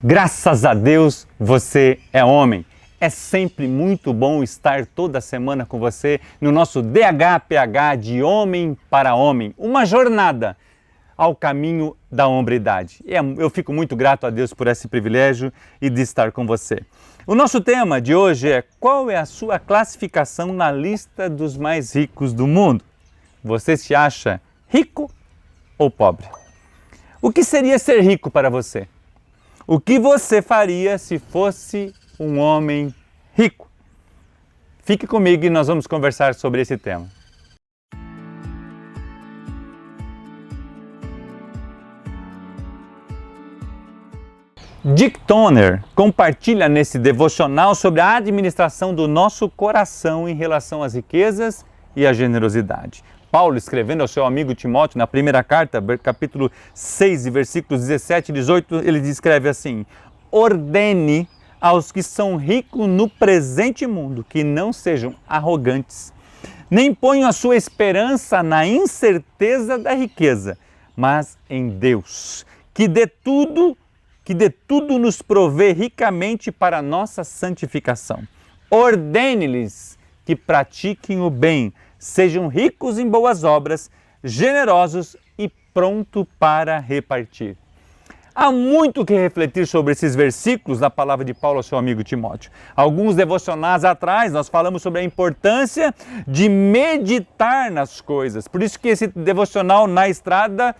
Graças a Deus, você é homem. É sempre muito bom estar toda semana com você no nosso DHPH de Homem para Homem, uma jornada ao caminho da hombridade. Eu fico muito grato a Deus por esse privilégio e de estar com você. O nosso tema de hoje é: qual é a sua classificação na lista dos mais ricos do mundo? Você se acha rico ou pobre? O que seria ser rico para você? O que você faria se fosse um homem rico? Fique comigo e nós vamos conversar sobre esse tema. Dick Toner compartilha nesse devocional sobre a administração do nosso coração em relação às riquezas e à generosidade. Paulo, escrevendo ao seu amigo Timóteo, na primeira carta, capítulo 6, versículos 17 e 18, ele escreve assim: ordene aos que são ricos no presente mundo que não sejam arrogantes, nem ponham a sua esperança na incerteza da riqueza, mas em Deus, que de tudo nos provê ricamente para a nossa santificação. Ordene-lhes que pratiquem o bem, sejam ricos em boas obras, generosos e prontos para repartir. Há muito que refletir sobre esses versículos da palavra de Paulo ao seu amigo Timóteo. Alguns devocionais atrás nós falamos sobre a importância de meditar nas coisas. Por isso que esse devocional na estrada,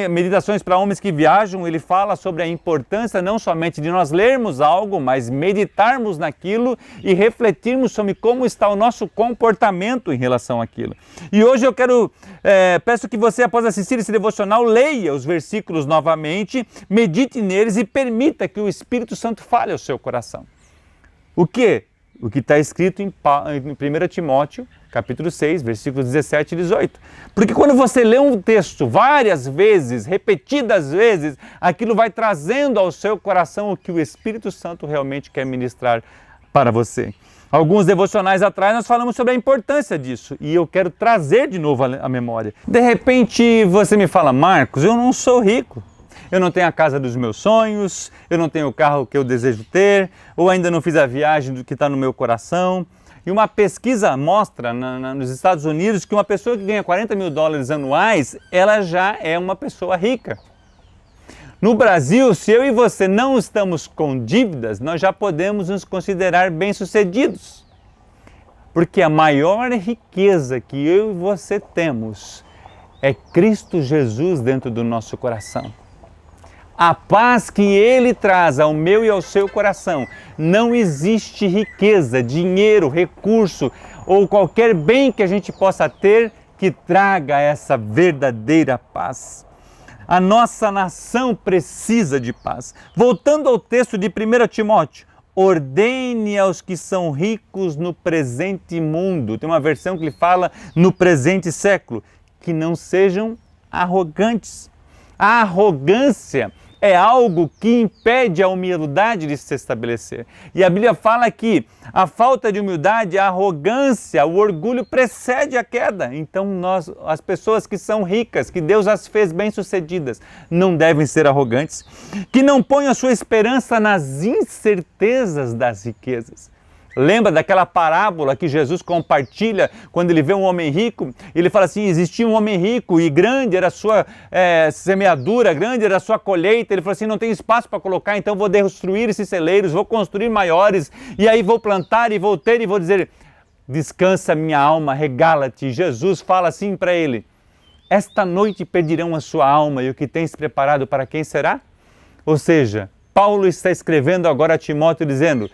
Meditações para Homens que Viajam, ele fala sobre a importância não somente de nós lermos algo, mas meditarmos naquilo e refletirmos sobre como está o nosso comportamento em relação àquilo. E hoje eu peço que você, após assistir esse devocional, leia os versículos novamente, medite neles e permita que o Espírito Santo fale ao seu coração. O que está escrito em 1 Timóteo, capítulo 6, versículos 17 e 18. Porque quando você lê um texto várias vezes, repetidas vezes, aquilo vai trazendo ao seu coração o que o Espírito Santo realmente quer ministrar para você. Alguns devocionais atrás nós falamos sobre a importância disso e eu quero trazer de novo a memória. De repente você me fala: Marcos, eu não sou rico. Eu não tenho a casa dos meus sonhos, eu não tenho o carro que eu desejo ter, ou ainda não fiz a viagem do que está no meu coração. E uma pesquisa mostra nos Estados Unidos que uma pessoa que ganha $40 mil anuais, ela já é uma pessoa rica. No Brasil, se eu e você não estamos com dívidas, nós já podemos nos considerar bem-sucedidos. Porque a maior riqueza que eu e você temos é Cristo Jesus dentro do nosso coração. A paz que Ele traz ao meu e ao seu coração. Não existe riqueza, dinheiro, recurso ou qualquer bem que a gente possa ter que traga essa verdadeira paz. A nossa nação precisa de paz. Voltando ao texto de 1 Timóteo, ordene aos que são ricos no presente mundo. Tem uma versão que ele fala no presente século, que não sejam arrogantes. A arrogância é algo que impede a humildade de se estabelecer. E a Bíblia fala que a falta de humildade, a arrogância, o orgulho precede a queda. Então as pessoas que são ricas, que Deus as fez bem-sucedidas, não devem ser arrogantes. Que não ponham a sua esperança nas incertezas das riquezas. Lembra daquela parábola que Jesus compartilha quando ele vê um homem rico? Ele fala assim: existia um homem rico e grande era a sua semeadura, grande era a sua colheita. Ele falou assim: não tem espaço para colocar, então vou destruir esses celeiros, vou construir maiores, e aí vou plantar e vou ter e vou dizer: descansa minha alma, regala-te. Jesus fala assim para ele: esta noite pedirão a sua alma, e o que tens preparado para quem será? Ou seja, Paulo está escrevendo agora a Timóteo dizendo: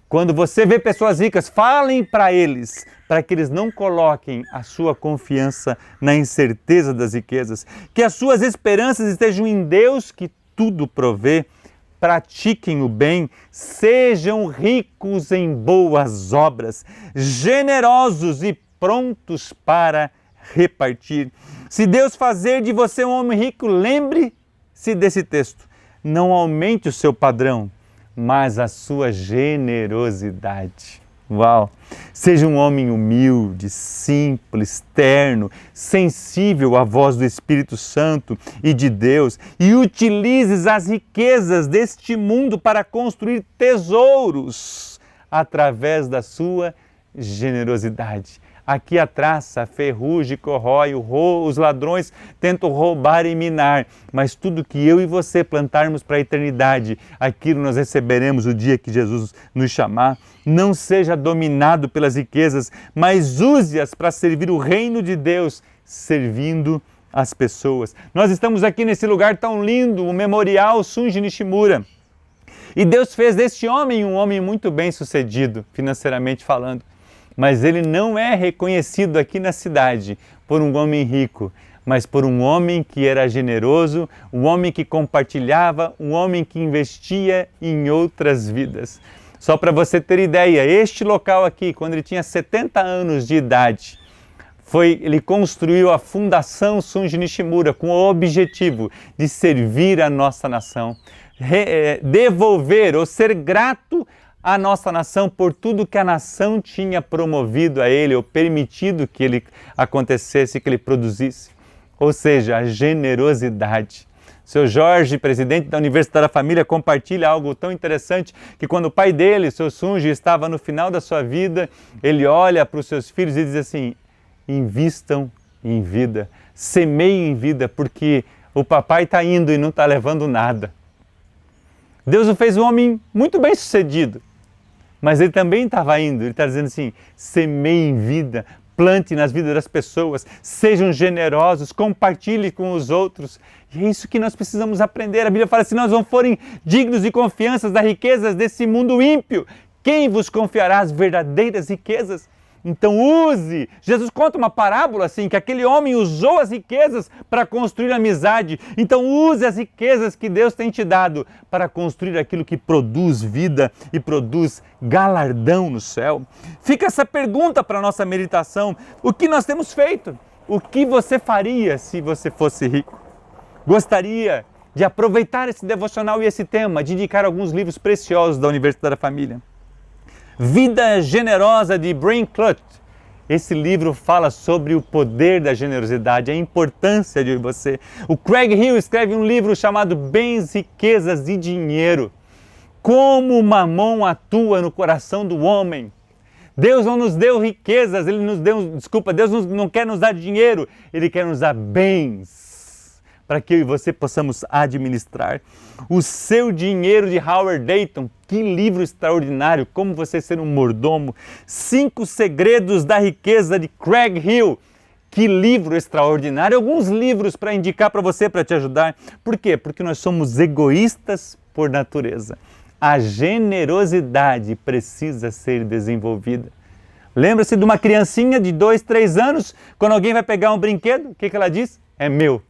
quando você vê pessoas ricas, falem para eles, para que eles não coloquem a sua confiança na incerteza das riquezas, que as suas esperanças estejam em Deus que tudo provê, pratiquem o bem, sejam ricos em boas obras, generosos e prontos para repartir. Se Deus fazer de você um homem rico, lembre-se desse texto, não aumente o seu padrão, mas a sua generosidade. Uau! Seja um homem humilde, simples, terno, sensível à voz do Espírito Santo e de Deus e utilizes as riquezas deste mundo para construir tesouros através da sua generosidade. Aqui a traça, a ferrugem corrói, os ladrões tentam roubar e minar, mas tudo que eu e você plantarmos para a eternidade, aquilo nós receberemos o dia que Jesus nos chamar. Não seja dominado pelas riquezas, mas use-as para servir o reino de Deus, servindo as pessoas. Nós estamos aqui nesse lugar tão lindo, o Memorial Shunji Nishimura. E Deus fez deste homem um homem muito bem sucedido, financeiramente falando. Mas ele não é reconhecido aqui na cidade por um homem rico, mas por um homem que era generoso, um homem que compartilhava, um homem que investia em outras vidas. Só para você ter ideia, este local aqui, quando ele tinha 70 anos de idade, ele construiu a Fundação Shunji Nishimura com o objetivo de servir a nossa nação, devolver ou ser grato a nossa nação por tudo que a nação tinha promovido a ele ou permitido que ele acontecesse, que ele produzisse. Ou seja, a generosidade. Seu Jorge, presidente da Universidade da Família, compartilha algo tão interessante que quando o pai dele, seu Shunji, estava no final da sua vida, ele olha para os seus filhos e diz assim: invistam em vida, semeiem em vida, porque o papai está indo e não está levando nada. Deus o fez um homem muito bem sucedido, mas ele também estava indo, ele está dizendo assim: semeie em vida, plante nas vidas das pessoas, sejam generosos, compartilhe com os outros. E é isso que nós precisamos aprender. A Bíblia fala assim: nós não forem dignos de confiança das riquezas desse mundo ímpio, quem vos confiará as verdadeiras riquezas? Então use. Jesus conta uma parábola assim, que aquele homem usou as riquezas para construir amizade. Então use as riquezas que Deus tem te dado para construir aquilo que produz vida e produz galardão no céu. Fica essa pergunta para a nossa meditação: o que nós temos feito? O que você faria se você fosse rico? Gostaria de aproveitar esse devocional e esse tema, de indicar alguns livros preciosos da Universidade da Família. Vida Generosa, de Brian Clutt. Esse livro fala sobre o poder da generosidade, a importância de você. O Craig Hill escreve um livro chamado Bens, Riquezas e Dinheiro. Como o mamão atua no coração do homem. Deus não nos deu riquezas, Deus não quer nos dar dinheiro, Ele quer nos dar bens, para que eu e você possamos administrar. O Seu Dinheiro, de Howard Dayton. Que livro extraordinário, como você ser um mordomo. 5 Segredos da Riqueza, de Craig Hill. Que livro extraordinário. Alguns livros para indicar para você, para te ajudar. Por quê? Porque nós somos egoístas por natureza. A generosidade precisa ser desenvolvida. Lembra-se de uma criancinha de 2, 3 anos, quando alguém vai pegar um brinquedo, o que ela diz? É meu.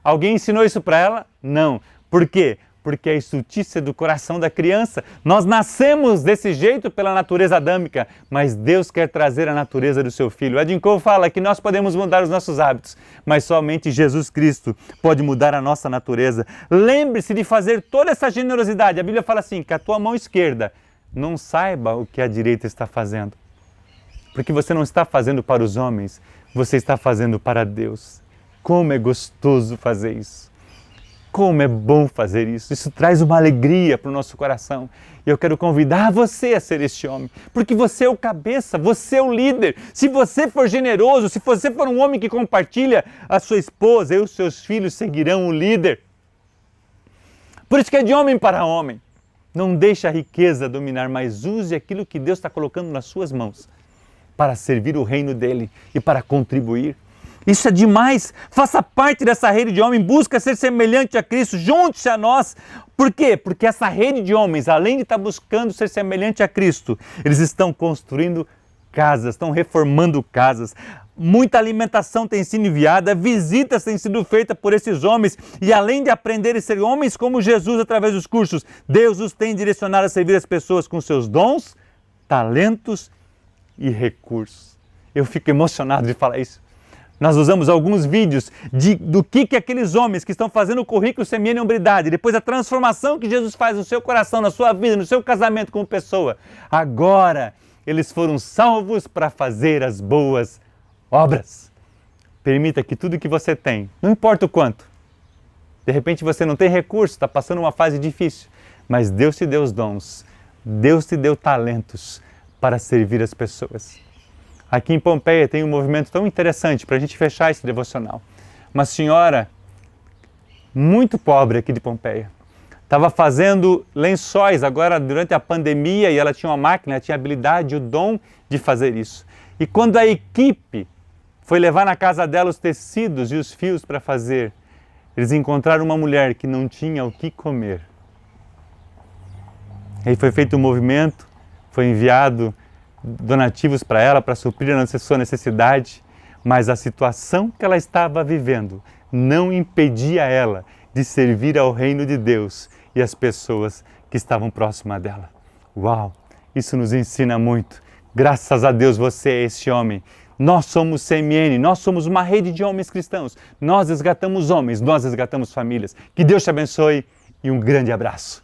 Alguém ensinou isso para ela? Não. Por quê? Porque é a estultícia do coração da criança. Nós nascemos desse jeito pela natureza adâmica, mas Deus quer trazer a natureza do seu Filho. Edin Cole fala que nós podemos mudar os nossos hábitos, mas somente Jesus Cristo pode mudar a nossa natureza. Lembre-se de fazer toda essa generosidade. A Bíblia fala assim, que a tua mão esquerda não saiba o que a direita está fazendo. Porque você não está fazendo para os homens, você está fazendo para Deus. Como é gostoso fazer isso. Como é bom fazer isso. Isso traz uma alegria para o nosso coração. E eu quero convidar você a ser este homem. Porque você é o cabeça, você é o líder. Se você for generoso, se você for um homem que compartilha, a sua esposa e os seus filhos seguirão o líder. Por isso que é de homem para homem. Não deixe a riqueza dominar, mas use aquilo que Deus está colocando nas suas mãos para servir o reino dele e para contribuir. Isso é demais. Faça parte dessa rede de homens, busca ser semelhante a Cristo, junte-se a nós. Por quê? Porque essa rede de homens, além de estar buscando ser semelhante a Cristo, eles estão construindo casas, estão reformando casas. Muita alimentação tem sido enviada, visitas têm sido feitas por esses homens e além de aprender a ser homens como Jesus através dos cursos, Deus os tem direcionado a servir as pessoas com seus dons, talentos e recursos. Eu fico emocionado de falar isso. Nós usamos alguns vídeos do que aqueles homens que estão fazendo o currículo Semeando em Hombridade, depois a transformação que Jesus faz no seu coração, na sua vida, no seu casamento como pessoa. Agora, eles foram salvos para fazer as boas obras. Permita que tudo que você tem, não importa o quanto, de repente você não tem recurso, está passando uma fase difícil, mas Deus te deu os dons, Deus te deu talentos para servir as pessoas. Aqui em Pompeia tem um movimento tão interessante para a gente fechar esse devocional. Uma senhora muito pobre aqui de Pompeia estava fazendo lençóis agora durante a pandemia e ela tinha uma máquina, ela tinha a habilidade, o dom de fazer isso. E quando a equipe foi levar na casa dela os tecidos e os fios para fazer, eles encontraram uma mulher que não tinha o que comer. Aí foi feito um movimento, foi enviado donativos para ela, para suprir a sua necessidade, mas a situação que ela estava vivendo não impedia ela de servir ao reino de Deus e as pessoas que estavam próximas dela. Uau! Isso nos ensina muito. Graças a Deus você é esse homem. Nós somos CMN, nós somos uma rede de homens cristãos. Nós resgatamos homens, nós resgatamos famílias. Que Deus te abençoe e um grande abraço.